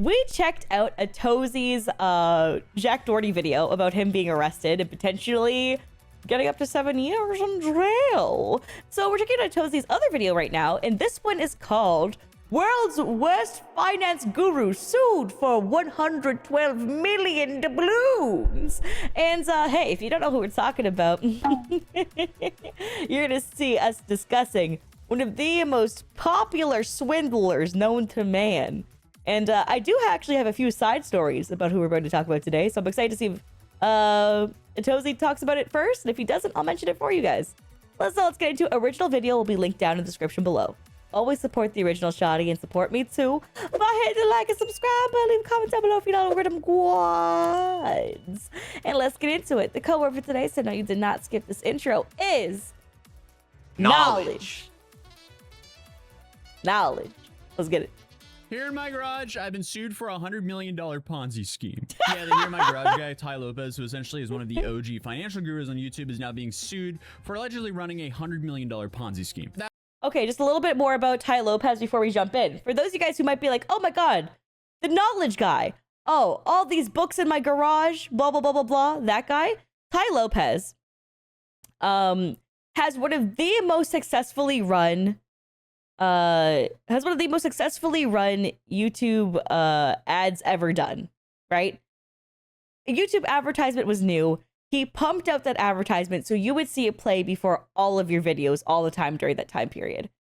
we checked out a Tozy's Jack Doherty video about him being arrested and potentially getting up to 7 years in jail. So we're checking out Tozy's other video right now, and this one is called World's Worst Finance Guru Sued for 112 million doubloons. And hey, if you don't know who we're talking about, you're gonna see us discussing one of the most popular swindlers known to man. And I do actually have a few side stories about who we're going to talk about today, so I'm excited to see if Tozy talks about it first, and if he doesn't, I'll mention it for you guys. Let's get into it. Original video will be linked down in the description below. Always support the original Shoddy and support me too by hitting the like and subscribe button. Leave a comment down below if you don't know where them quads. And let's get into it. The code word for today, so no, you did not skip this intro, is knowledge. Knowledge. Let's get it. Here in my garage, I've been sued for a $100 million Ponzi scheme. Yeah, the Here in My Garage guy, Tai Lopez, who essentially is one of the OG financial gurus on YouTube, is now being sued for allegedly running a $100 million Ponzi scheme. Okay, just a little bit more about Tai Lopez before we jump in. For those of you guys who might be like, oh my god, the knowledge guy. Oh, all these books in my garage, blah, blah, blah, blah, blah. That guy, Tai Lopez, has one of the most successfully run YouTube ads ever done, right? A YouTube advertisement was new. He pumped out that advertisement so you would see it play before all of your videos all the time during that time period.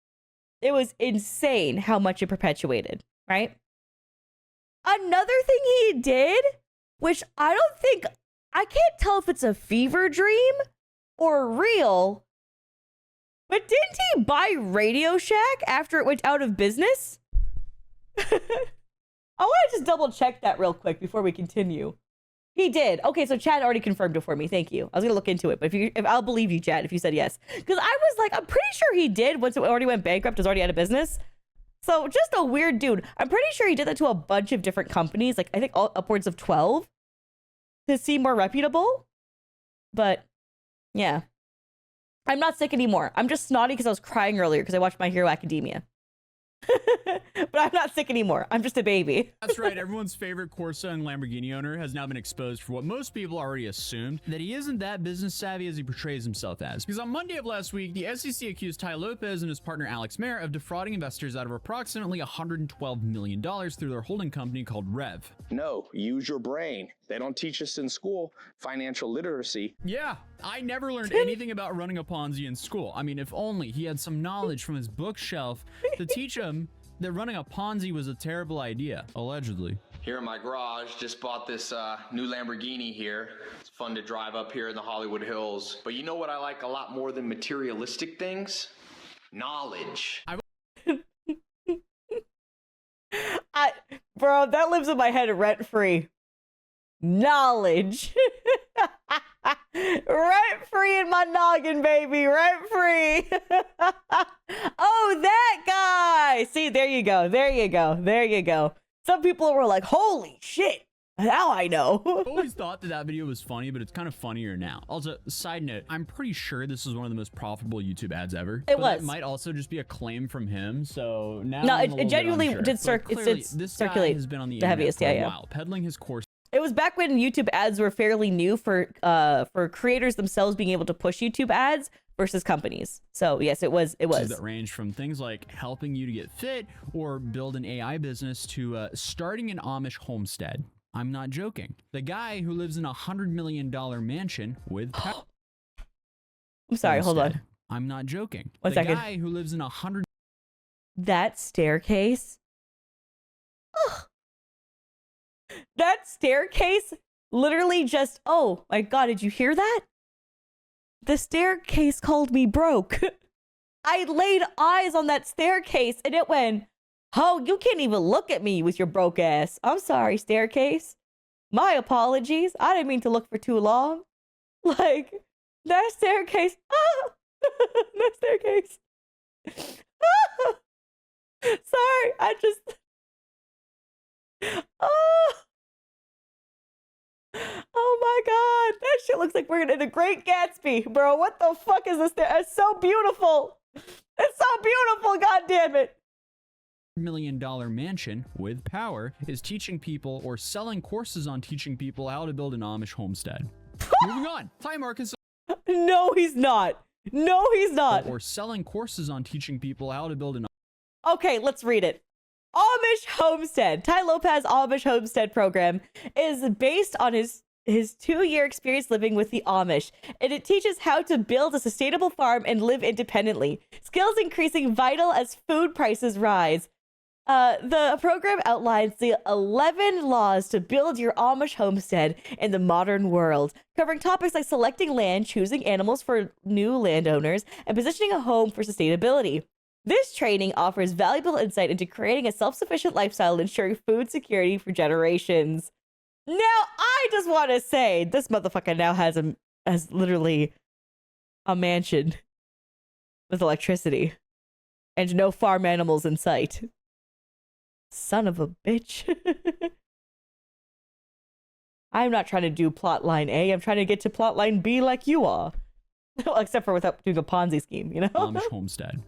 It was insane how much it perpetuated, right? Another thing he did, which I can't tell if it's a fever dream or real, but didn't he buy Radio Shack after it went out of business? I want to just double check that real quick before we continue. He did. Okay, so Chad already confirmed it for me. Thank you. I was gonna look into it, but if I'll believe you, Chad, if you said yes, because I was like, I'm pretty sure he did once it already went bankrupt, was already out of business. So just a weird dude. I'm pretty sure he did that to a bunch of different companies, like I think upwards of 12, to seem more reputable. But yeah. I'm not sick anymore. I'm just snotty because I was crying earlier because I watched My Hero Academia. But I'm not sick anymore. I'm just a baby. That's right. Everyone's favorite Corsa and Lamborghini owner has now been exposed for what most people already assumed, that he isn't that business savvy as he portrays himself as. Because on Monday of last week, the SEC accused Tai Lopez and his partner Alex Mayer of defrauding investors out of approximately $112 million through their holding company called Rev. No, use your brain. They don't teach us in school financial literacy. Yeah, I never learned anything about running a Ponzi in school. I mean, if only he had some knowledge from his bookshelf to teach him that running a Ponzi was a terrible idea, allegedly. Here in my garage, just bought this new Lamborghini here. It's fun to drive up here in the Hollywood Hills. But you know what I like a lot more than materialistic things? Knowledge. Bro, that lives in my head rent-free. Knowledge. Rent-free in my noggin, baby. Rent-free. Oh, that guy. See, there you go. There you go. There you go. Some people were like, holy shit. Now I know. I always thought that video was funny, but it's kind of funnier now. Also, side note, I'm pretty sure this is one of the most profitable YouTube ads ever. It was. It might also just be a claim from him, so now no, it genuinely did circulate. This Circulate guy has been on the heaviest, internet for yeah, a while, peddling his course. It was back when YouTube ads were fairly new for creators themselves being able to push YouTube ads versus companies. So yes, it was. That range from things like helping you to get fit or build an AI business to starting an Amish homestead. I'm not joking. The guy who lives in a $100 million mansion with I'm sorry, hold on. I'm not joking. One second. The guy who lives in a $100. That staircase. That staircase literally just, oh my god, did you hear that? The staircase called me broke. I laid eyes on that staircase and it went, oh, you can't even look at me with your broke ass. I'm sorry, staircase. My apologies. I didn't mean to look for too long. Like, that staircase. That staircase. Sorry, I just. Oh my god, that shit looks like we're in a Great Gatsby, bro. What the fuck is this? It's so beautiful. It's so beautiful, god damn it. million mansion with power is teaching people or selling courses on teaching people how to build an Amish homestead. Moving on. Tai Marcus. No, he's not. No, he's not. Or selling courses on teaching people how to build an. Okay, let's read it. Amish homestead. Tai Lopez Amish homestead program is based on his 2-year experience living with the Amish, and it teaches how to build a sustainable farm and live independently. Skills increasing vital as food prices rise. The program outlines the 11 laws to build your Amish homestead in the modern world, covering topics like selecting land, choosing animals for new landowners, and positioning a home for sustainability. This training offers valuable insight into creating a self-sufficient lifestyle and ensuring food security for generations. Now, I just want to say, this motherfucker now has literally a mansion with electricity and no farm animals in sight. Son of a bitch. I'm not trying to do plotline A. I'm trying to get to plotline B like you are. Well, except for without doing a Ponzi scheme, you know? Amish homestead.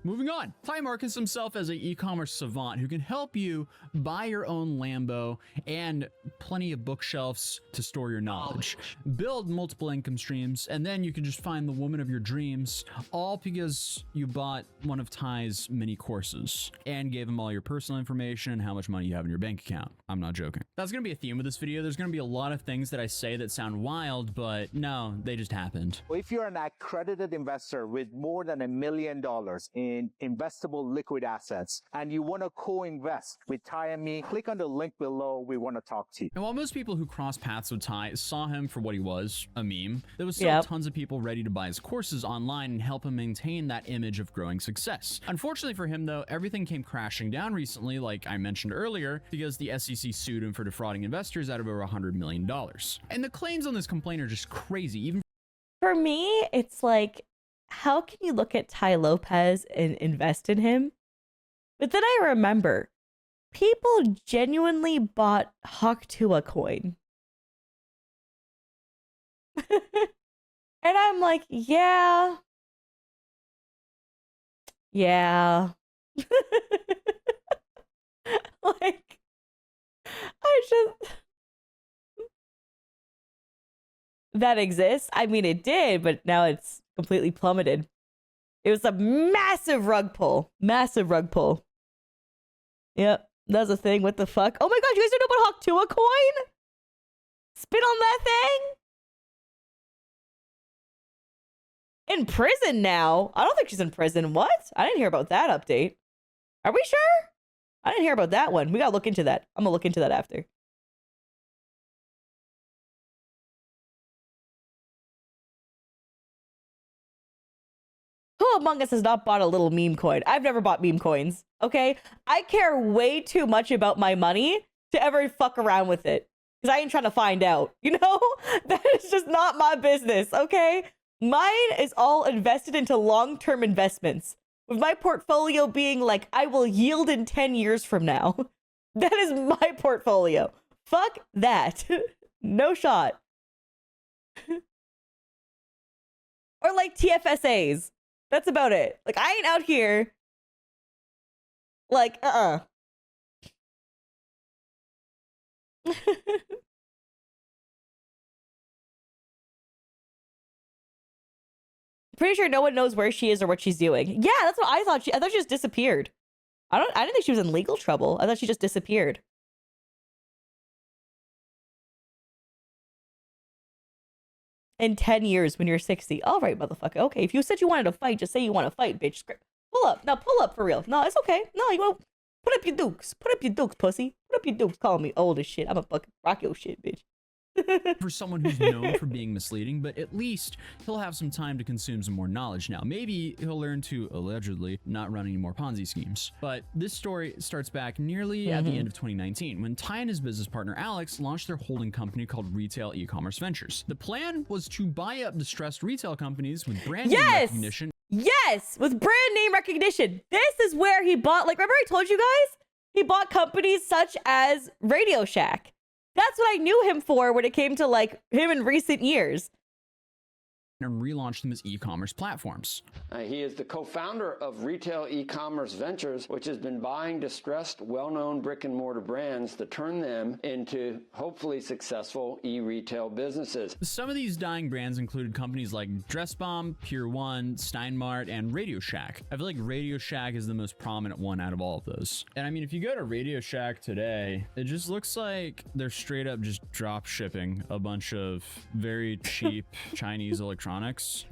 Moving on. Tai markets himself as an e-commerce savant who can help you buy your own Lambo and plenty of bookshelves to store your knowledge. Build multiple income streams, and then you can just find the woman of your dreams, all because you bought one of Tai's mini courses and gave him all your personal information and how much money you have in your bank account. I'm not joking. That's going to be a theme of this video. There's going to be a lot of things that I say that sound wild, but no, they just happened. If you're an accredited investor with more than $1 million in investable liquid assets and you want to co-invest with Tai and me, click on the link below. We want to talk to you. And while most people who cross paths with Tai saw him for what he was, a meme, there was still tons of people ready to buy his courses online and help him maintain that image of growing success. Unfortunately for him though, everything came crashing down recently, like I mentioned earlier, because the SEC sued him for defrauding investors out of over $100 million. And the claims on this complaint are just crazy. Even for me, it's like, how can you look at Tai Lopez and invest in him? But then I remember people genuinely bought Haktua coin. And I'm like, yeah. Like, I just... That exists? I mean, it did, but now it's completely plummeted. It was a massive rug pull. Massive rug pull. Yep, that's a thing. What the fuck? Oh my gosh, you guys don't know about Haktua coin? Spit on that thing? In prison now? I don't think she's in prison. What? I didn't hear about that update. Are we sure? I didn't hear about that one. We gotta look into that. I'm gonna look into that after. Who among us has not bought a little meme coin? I've never bought meme coins, okay? I care way too much about my money to ever fuck around with it. Because I ain't trying to find out, you know? That is just not my business, okay? Mine is all invested into long-term investments. With my portfolio being like, I will yield in 10 years from now. That is my portfolio. Fuck that. No shot. Or like TFSAs. That's about it. Like, I ain't out here. Like, Pretty sure no one knows where she is or what she's doing. Yeah, that's what I thought. I thought she just disappeared. I didn't think she was in legal trouble. I thought she just disappeared. In 10 years when you're 60. All right, motherfucker. Okay, if you said you wanted to fight, just say you want to fight, bitch. Pull up. Now, pull up for real. No, it's okay. No, you won't. Put up your dukes. Put up your dukes, pussy. Put up your dukes. Call me old as shit. I'm a fucking rock your shit, bitch. For someone who's known for being misleading, but at least he'll have some time to consume some more knowledge now. Maybe he'll learn to, allegedly, not run any more Ponzi schemes. But this story starts back nearly at the end of 2019, when Tai and his business partner Alex launched their holding company called Retail E-commerce Ventures. The plan was to buy up distressed retail companies with brand name recognition. Yes, with brand name recognition. This is where he bought, like, remember I told you guys? He bought companies such as Radio Shack. That's what I knew him for when it came to, like, him in recent years. and relaunch them as e-commerce platforms. He is the co-founder of Retail E-Commerce Ventures, which has been buying distressed, well-known brick-and-mortar brands to turn them into hopefully successful e-retail businesses. Some of these dying brands included companies like Dress Bomb, Pier 1, Steinmart, and Radio Shack. I feel like Radio Shack is the most prominent one out of all of those. And I mean, if you go to Radio Shack today, it just looks like they're straight up just drop shipping a bunch of very cheap Chinese electronics.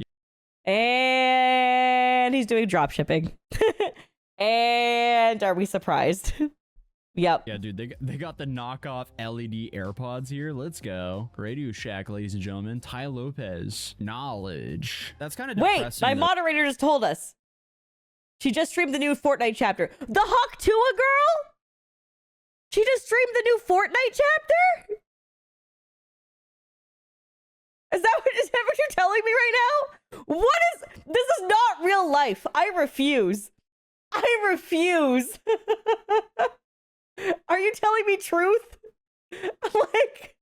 And he's doing drop shipping. And are we surprised? Yep. Yeah, dude, they got the knockoff LED AirPods here. Let's go. Radio Shack, ladies and gentlemen. Tai Lopez. Knowledge. That's kind of depressing. Wait, my moderator just told us. She just streamed the new Fortnite chapter. The Hawk Tua girl? She just streamed the new Fortnite chapter? Is that what you're telling me right now? This is not real life. I refuse. Are you telling me truth? Like,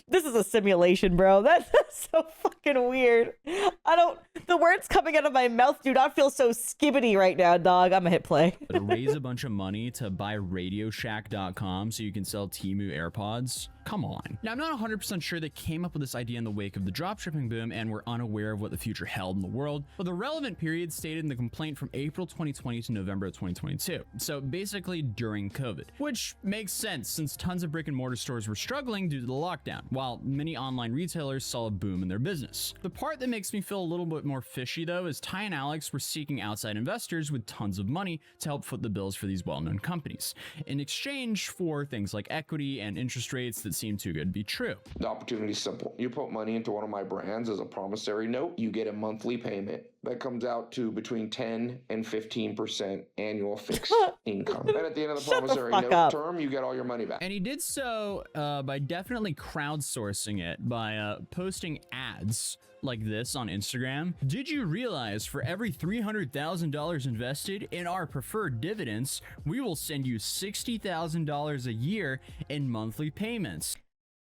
this is a simulation, bro. That's so fucking weird. The words coming out of my mouth do not feel so skibbity right now, dog. I'm gonna hit play. To raise a bunch of money to buy RadioShack.com so you can sell Temu AirPods. Come on. Now, I'm not 100% sure they came up with this idea in the wake of the dropshipping boom and were unaware of what the future held in the world, but the relevant period stated in the complaint from April 2020 to November of 2022. So basically during COVID, which makes sense since tons of brick and mortar stores were struggling due to the lockdown, while many online retailers saw a boom in their business. The part that makes me feel a little bit more fishy though is Tai and Alex were seeking outside investors with tons of money to help foot the bills for these well-known companies, in exchange for things like equity and interest rates that seem too good to be true. The opportunity is simple. You put money into one of my brands as a promissory note, you get a monthly payment that comes out to between 10 and 15% annual fixed income. And at the end of the promissory note term, you get all your money back. And he did so by definitely crowdsourcing it by posting ads like this on Instagram. Did you realize for every $300,000 invested in our preferred dividends, we will send you $60,000 a year in monthly payments?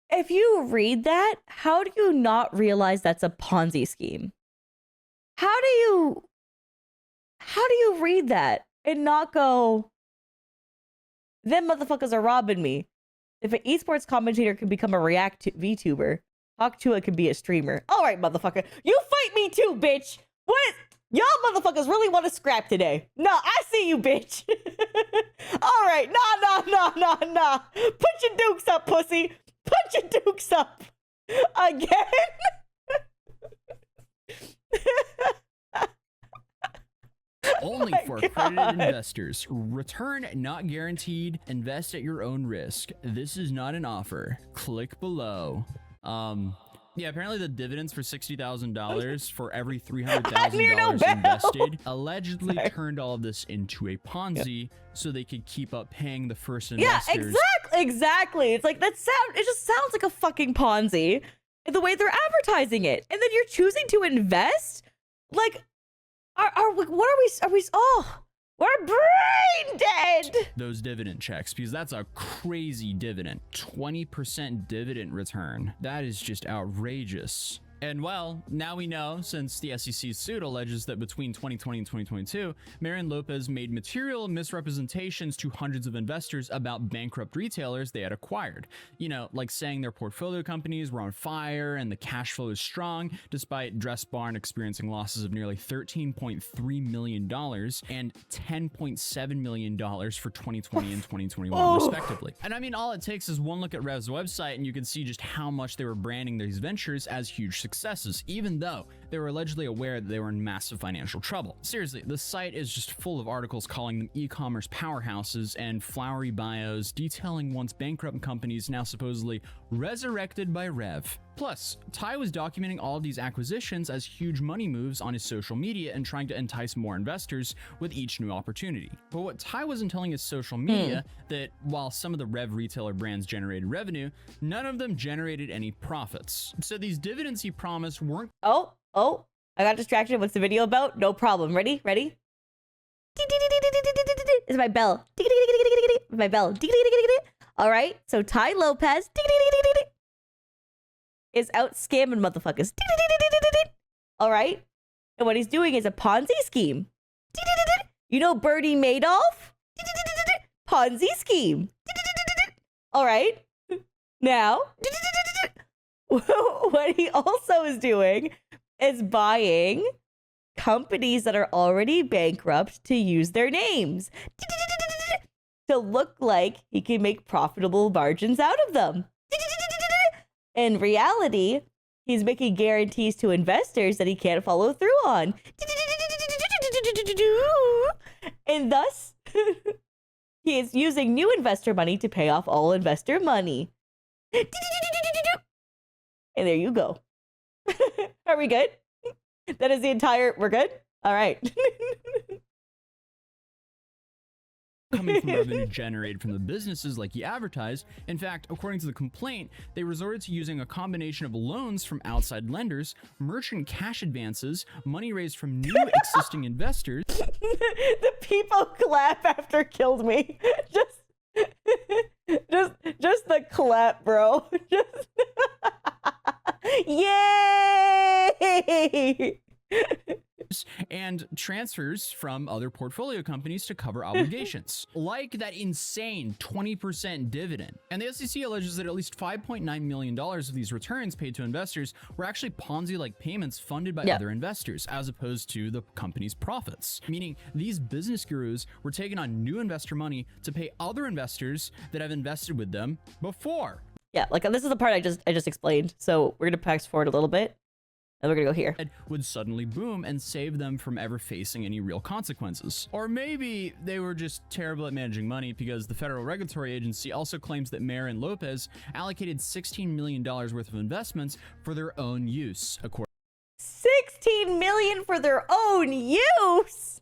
If you read that, how do you not realize that's a Ponzi scheme? How do you read that and not go, them motherfuckers are robbing me? If an esports commentator could become a VTuber, Hawk Tua could be a streamer. All right, motherfucker. You fight me too, bitch. What? Y'all motherfuckers really want to scrap today. Nah, I see you, bitch. All right. Nah. Put your dukes up, pussy. Put your dukes up. Again? Only for accredited investors. Return not guaranteed. Invest at your own risk. This is not an offer. Click below. Yeah, apparently the dividends for $60,000 for every $300,000 invested allegedly turned all of this into a Ponzi so they could keep up paying the first investors. Yeah, exactly. It's like it just sounds like a fucking Ponzi the way they're advertising it. And then you're choosing to invest? Like, we're brain dead. Those dividend checks, because that's a crazy dividend. 20% dividend return. That is just outrageous. And well, now we know, since the SEC's suit alleges that between 2020 and 2022, Tai Lopez made material misrepresentations to hundreds of investors about bankrupt retailers they had acquired. You know, like saying their portfolio companies were on fire and the cash flow is strong, despite Dress Barn experiencing losses of nearly $13.3 million and $10.7 million for 2020 and 2021, respectively. And I mean, all it takes is one look at Rev's website and you can see just how much they were branding these ventures as huge successes, even though they were allegedly aware that they were in massive financial trouble. Seriously, the site is just full of articles calling them e-commerce powerhouses and flowery bios detailing once bankrupt companies now supposedly resurrected by Rev. Plus, Tai was documenting all of these acquisitions as huge money moves on his social media and trying to entice more investors with each new opportunity. But what Tai wasn't telling his social media that while some of the Rev retailer brands generated revenue, none of them generated any profits. So these dividends he promised weren't— Oh, I got distracted. What's the video about? No problem. Ready? It's my bell. My bell. All right. So Tai Lopez is out scamming motherfuckers. All right? And what he's doing is a Ponzi scheme. You know Bernie Madoff? Ponzi scheme. All right? Now, what he also is doing is buying companies that are already bankrupt to use their names to look like he can make profitable margins out of them. In reality, he's making guarantees to investors that he can't follow through on. And thus, he is using new investor money to pay off all investor money. And there you go. Are we good? That is the entire... We're good? All right. Coming from revenue generated from the businesses like he advertised. In fact, according to the complaint, they resorted to using a combination of loans from outside lenders, merchant cash advances, money raised from new existing investors. The people clap after killed me. Just the clap, bro. Just yay! And transfers from other portfolio companies to cover obligations, like that insane 20% dividend. And the SEC alleges that at least $5.9 million of these returns paid to investors were actually Ponzi-like payments funded by other investors, as opposed to the company's profits. Meaning these business gurus were taking on new investor money to pay other investors that have invested with them before. Yeah, like this is the part I just explained. So we're gonna fast forward a little bit. And we're gonna go here. Would suddenly boom and save them from ever facing any real consequences. Or maybe they were just terrible at managing money, because the federal regulatory agency also claims that Mayer and Lopez allocated $16 million worth of investments for their own use. According 16 million for their own use?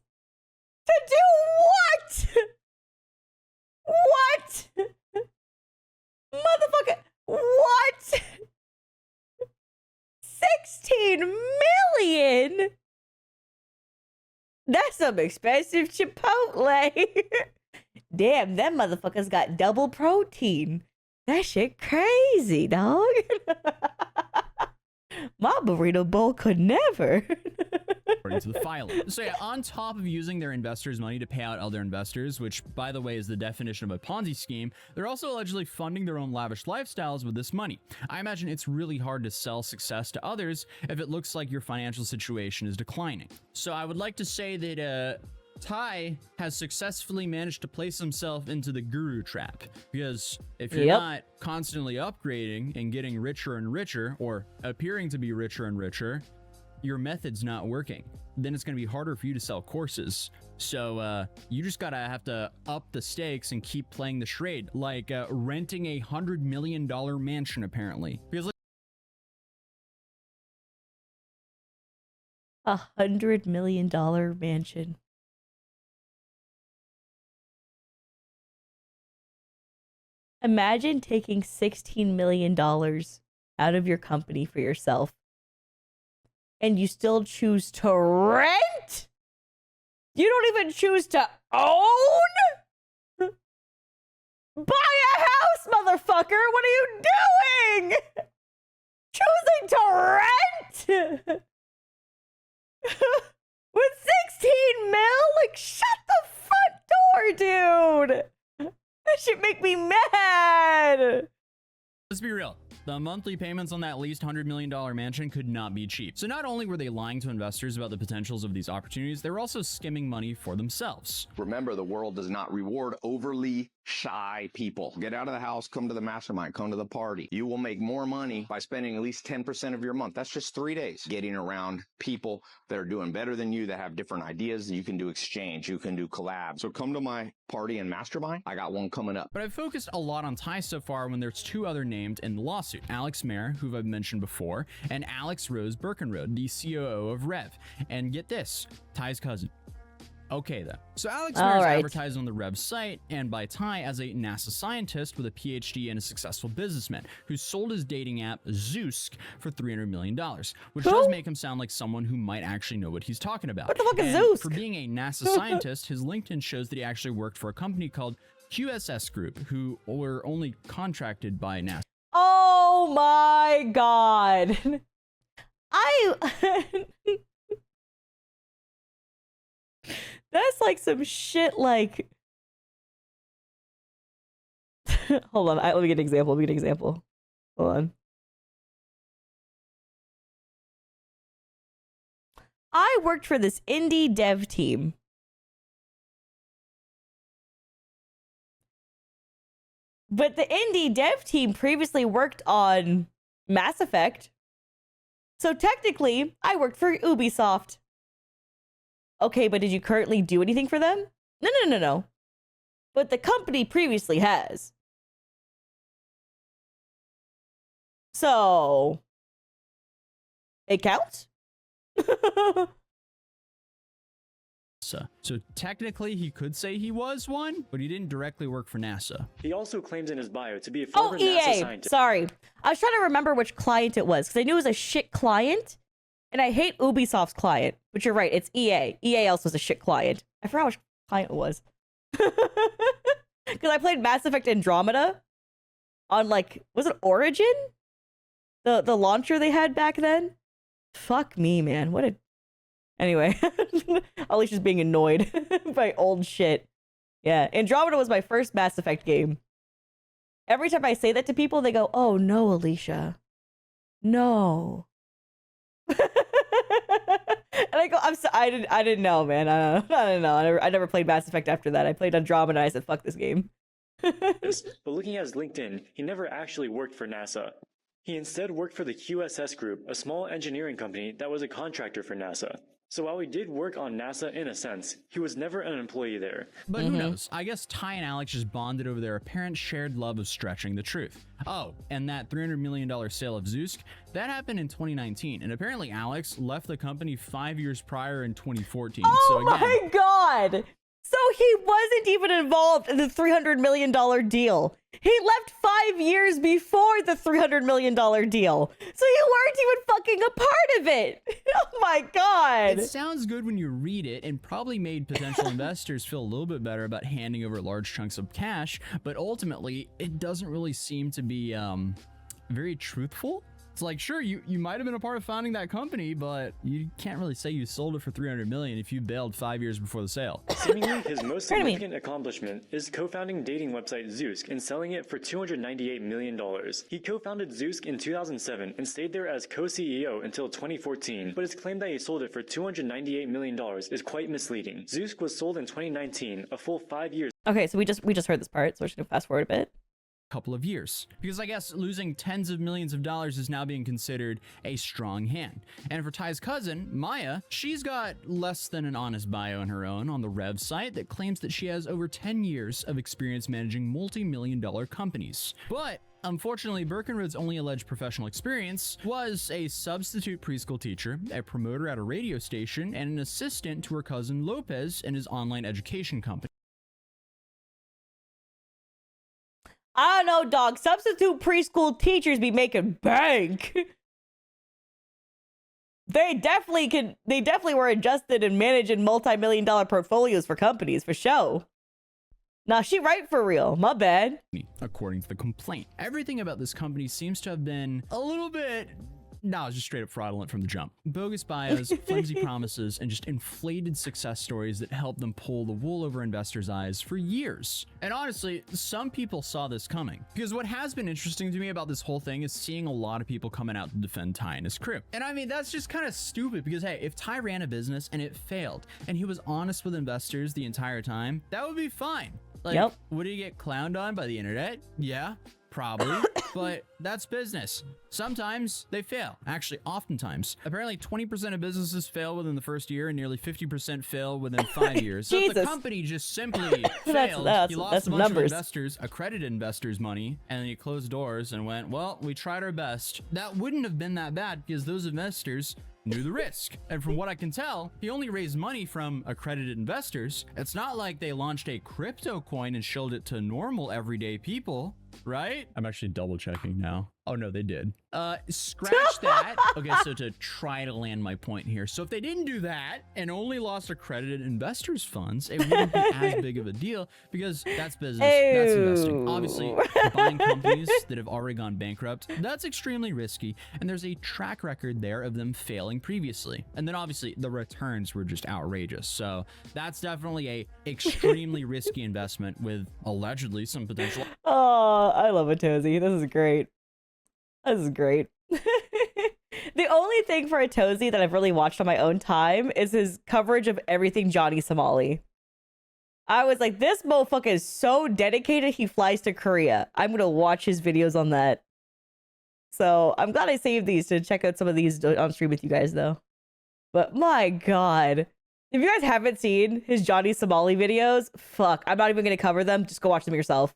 To do what? What? Motherfucker, what? 16 million? That's some expensive Chipotle. Damn, them motherfuckers got double protein. That shit crazy, dog. My burrito bowl could never. according to the filing. So yeah, on top of using their investors' money to pay out other investors, which by the way is the definition of a Ponzi scheme, they're also allegedly funding their own lavish lifestyles with this money. I imagine it's really hard to sell success to others if it looks like your financial situation is declining. So I would like to say that Tai has successfully managed to place himself into the guru trap, because if you're not constantly upgrading and getting richer and richer, or appearing to be richer and richer, your method's not working. Then it's going to be harder for you to sell courses. So you just gotta have to up the stakes and keep playing the charade, like renting $100 million mansion apparently. Because $100 million mansion. Imagine taking $16 million out of your company for yourself, and you still choose to rent? You don't even choose to own? Buy a house, motherfucker! What are you doing? Choosing to rent? With 16 mil? Like, shut the front door, dude! That should make me mad! let's be real. The monthly payments on that at least $100 million mansion could not be cheap. So not only were they lying to investors about the potentials of these opportunities, they were also skimming money for themselves. Remember, the world does not reward overly shy people. Get out of the house, come to the mastermind, come to the party. You will make more money by spending at least 10% of your month. That's just 3 days getting around people that are doing better than you, that have different ideas. You can do exchange, you can do collab. So come to my party and mastermind. I got one coming up. But I've focused a lot on Tai so far when there's two other named in the lawsuit. Alex Mayer, who I've mentioned before, and Alex Rose Birkenrode, the COO of Rev. And get this, Tai's cousin. Okay then. So Alex Mayer is advertised on the Rev site and by Tai as a NASA scientist with a PhD and a successful businessman who sold his dating app Zeusk for $300 million, which does make him sound like someone who might actually know what he's talking about. What the fuck is Zeusk? For being a NASA scientist, his LinkedIn shows that he actually worked for a company called QSS Group, who were only contracted by NASA. Oh Oh my god. That's like some shit like hold on, let me get an example. Hold on. I worked for this indie dev team. But the indie dev team previously worked on Mass Effect. So technically, I worked for Ubisoft. Okay, but did you currently do anything for them? No. But the company previously has. So, it counts? So technically he could say he was one, but he didn't directly work for NASA. He also claims in his bio to be a former NASA EA. scientist. Sorry. I was trying to remember which client it was because I knew it was a shit client. And I hate Ubisoft's client. But you're right, it's EA. EA also was a shit client. I forgot which client it was. Because I played Mass Effect Andromeda on like, was it Origin? The launcher they had back then? Fuck me, man. What a... Anyway, Alicia's being annoyed by old shit. Yeah, Andromeda was my first Mass Effect game. Every time I say that to people, they go, "Oh no, Alicia, no." And I go, I didn't know, man. I don't know. I never played Mass Effect after that. I played Andromeda. And I said, "Fuck this game." But looking at his LinkedIn, he never actually worked for NASA. He instead worked for the QSS Group, a small engineering company that was a contractor for NASA. So while he did work on NASA in a sense, he was never an employee there. But who knows? I guess Ty and Alex just bonded over their apparent shared love of stretching the truth. Oh, and that $300 million sale of Zeusk, that happened in 2019. And apparently Alex left the company 5 years prior in 2014. Oh so again, my god! So he wasn't even involved in the $300 million deal. He left 5 years before the $300 million deal. So you weren't even fucking a part of it. Oh my god. it sounds good when you read it and probably made potential investors feel a little bit better about handing over large chunks of cash, but ultimately it doesn't really seem to be very truthful. It's like, sure, you might have been a part of founding that company, but you can't really say you sold it for $300 million if you bailed 5 years before the sale. Seemingly, his most significant accomplishment is co-founding dating website Zeusk and selling it for $298 million. He co-founded Zeusk in 2007 and stayed there as co-CEO until 2014, but his claim that he sold it for $298 million is quite misleading. Zeusk was sold in 2019, a full 5 years. Okay, so we just heard this part, so we're just gonna fast forward a bit. Couple of years, because I guess losing tens of millions of dollars is now being considered a strong hand. And for Ty's cousin, Maya, she's got less than an honest bio on her own on the Rev site that claims that she has over 10 years of experience managing multi-million-dollar companies. But unfortunately, Birkenrod's only alleged professional experience was a substitute preschool teacher, a promoter at a radio station, and an assistant to her cousin Lopez in his online education company. I don't know, dog. Substitute preschool teachers be making bank. They definitely were adjusted and managing multi-million-dollar portfolios for companies, for show. Nah, she right for real. My bad. According to the complaint, everything about this company seems to have been a little bit... No, it's just straight up fraudulent from the jump. Bogus bios, flimsy promises, and just inflated success stories that helped them pull the wool over investors' eyes for years. And honestly, some people saw this coming. Because what has been interesting to me about this whole thing is seeing a lot of people coming out to defend Ty and his crew. And I mean, that's just kind of stupid because, hey, if Ty ran a business and it failed, and he was honest with investors the entire time, that would be fine. Like, would he get clowned on by the internet? Yeah. Probably, but that's business. Sometimes they fail. Actually, oftentimes. Apparently, 20% of businesses fail within the first year and nearly 50% fail within 5 years. So if the company just simply failed, you lost a bunch of investors, accredited investors' money, and then you closed doors and went, well, we tried our best. That wouldn't have been that bad because those investors knew the risk. And from what I can tell, he only raised money from accredited investors. It's not like they launched a crypto coin and showed it to normal everyday people, right? I'm actually double checking now. Oh no, they did. Scratch that. Okay, so to try to land my point here. So if they didn't do that and only lost accredited investors' funds, it wouldn't be as big of a deal because that's business, that's investing. Obviously, buying companies that have already gone bankrupt, that's extremely risky. And there's a track record there of them failing previously. And then obviously the returns were just outrageous. So that's definitely a extremely risky investment with allegedly some potential. Oh, I love it, Tozy. This is great. This is great. The only thing for a Tozy that I've really watched on my own time is his coverage of everything Johnny Somali. I was like, this motherfucker is so dedicated, he flies to Korea. I'm going to watch his videos on that. So I'm glad I saved these to check out some of these on stream with you guys, though. But my God. If you guys haven't seen his Johnny Somali videos, fuck, I'm not even going to cover them. Just go watch them yourself.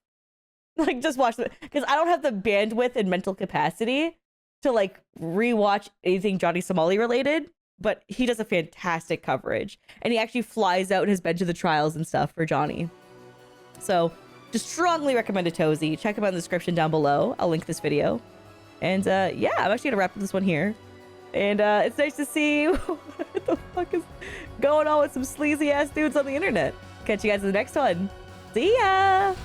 Like, just watch them. Because I don't have the bandwidth and mental capacity to, like, rewatch anything Johnny Somali related. But he does a fantastic coverage. And he actually flies out and has been to the trials and stuff for Johnny. So, just strongly recommend a Tozy. Check him out in the description down below. I'll link this video. And, yeah, I'm actually going to wrap up this one here. And, it's nice to see what the fuck is going on with some sleazy-ass dudes on the internet. Catch you guys in the next one. See ya!